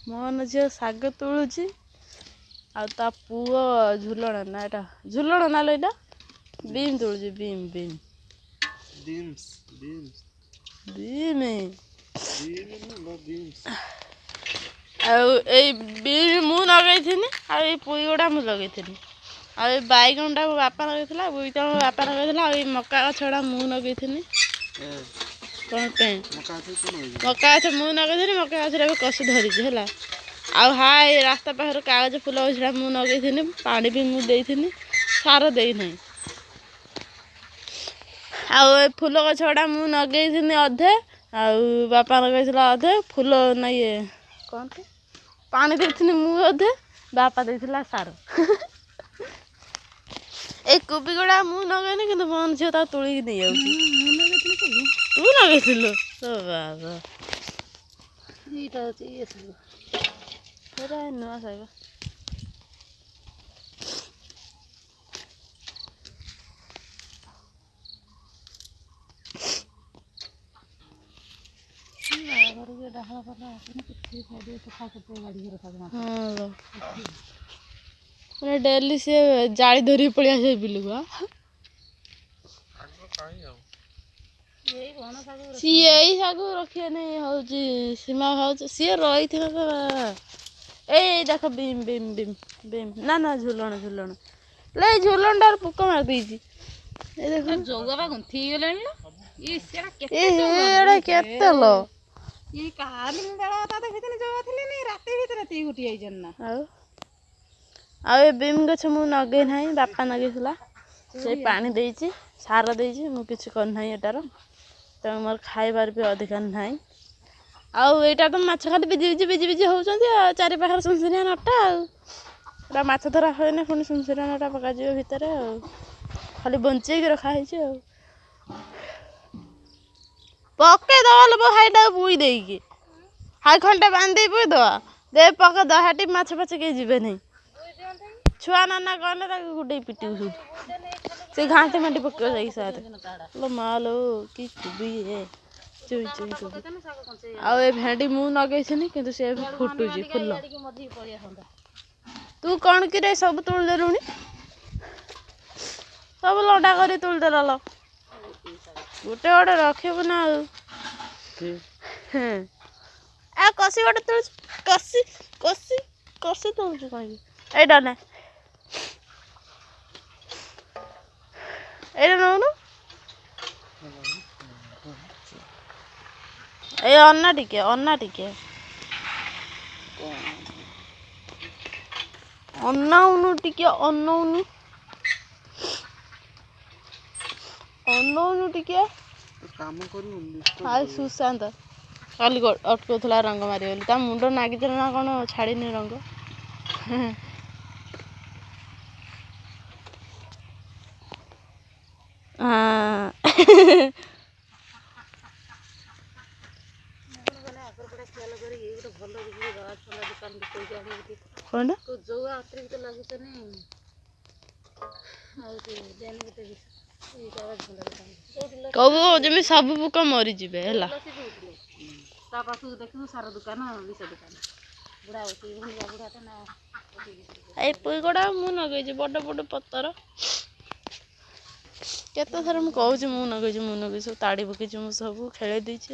मोहन झील शाग तुलुची आ ता पुओ झुलण ना एटा झुलण ना लइटा बीम तुलुची beam beam beams beams beam beam no beams ए बीम मु लगैथिनी आ ए पुई गुड़ा मु लगैथिनी आ ए बैगनटा मो बापा लगैथिला बुईटा मो बापा लगैथिला आ ए मक्का गछड़ा मु लगैथिनी कौन पे मक्का गछ मु लगैथिनी मक्का गछड़ा भी कसी धरिଛି ହେଲା ଆଉ ହାय ରାସ୍ତା ପାଖରେ କାଗଜ ଫୁଲ ଗଛଟା ମୁଁ ଲଗେଇଥିନି ପାଣି ବି ମୁଁ ଦେଇଥିନି ସାର ଦେଇନାହିଁ ଆଉ ଏ ଫୁଲ ଗଛଟା ମୁଁ ଲଗେଇଥିନି ଅଧେ ଆଉ ବାପା ଲଗେଇଥିଲା ଅଧେ ଫୁଲ ନା ଇଏ କ'ଣ ପାଣି ଦେଇଥିନି ମୁଁ ଅଧେ ବାପା ଦେଇଥିଲା ସାର ଏ କୋବି ଗୁଡ଼ା ମୁଁ ଲଗେଇନି କିନ୍ତୁ ମୋହନ ଝିଅ ତାକୁ ତୁଳିକି ନେଇଯାଉଛି ତୁ ଲଗେଇଥିଲୁ ତ ବାବା ଏଇଟା ହେଉଛି ଇଏ ସବୁ ସେଇଟା ନୂଆ ଶାଗ डेली सी जाली धरी पलिया से बिलुआ सी यही सागु रखिए नहीं हूँ सीमा भाव सी रही थी तो ए देख बीम बीम बीम बीम ना ना झुलन झुलन ले झुलन टार पुक मार दीजी ए देख जोगा गुंथी गलेनी ये सेरा केते लो ये काली बेला ता देखितनी जोगा थिली नी राती भीतर ती गुटी आइ जन्ना आ ए बीम गछ मु नगे नाही बापा नगेथिला से पानी देइची सार देइची मु किछ कर नाही एटार त मोर खाइबार भी अधिकार नाही आउ एटा तो माछ खाली बिजी बिजी बिजी होउचंती चारि पाखर सुनसुनिया नटा आ माछ धरा होइने पुणी सुनसुनिया नटा पका जियो भितरे खाली बंचे के रखा है पके दवाल हाईटा बुई देकी हाई खंडे बांधी बुई दवा दे पके दहाटी माछ फाछ के जीवे नहीं छुआ नाना कहने गुटे पिटी से घाटी माटी पके जाई साथ लो मालो कि चुबी है चुई चुई चुबी आ ए भेंडी मु नगैछनी किंतु से फुटुजी फुल तू कौन कि रे सब तुल देलुनी सब लंडा करी तुल देला लो गोटे गोटे रखिबु ना आ कसी गोटे तुल कसी कसी कसी तुल कहीं एटा ना एटा नौनु ए अन्ना टिके अन्नाउनु टिके अन्नाउनु टिके काम करू हाय सुशांत काली अटकोथला रंग मारी बोली ता मुंड नागी ना कौन छाड़ीनी रंग हाँ कौन कहू जमी सब पुक मरी जीवे है पुई गुड़ा मु नगे बड़ बड़ पतर केते थर मुझे कहूँ मु नगे सब ताड़ी पकई सब खेल देती।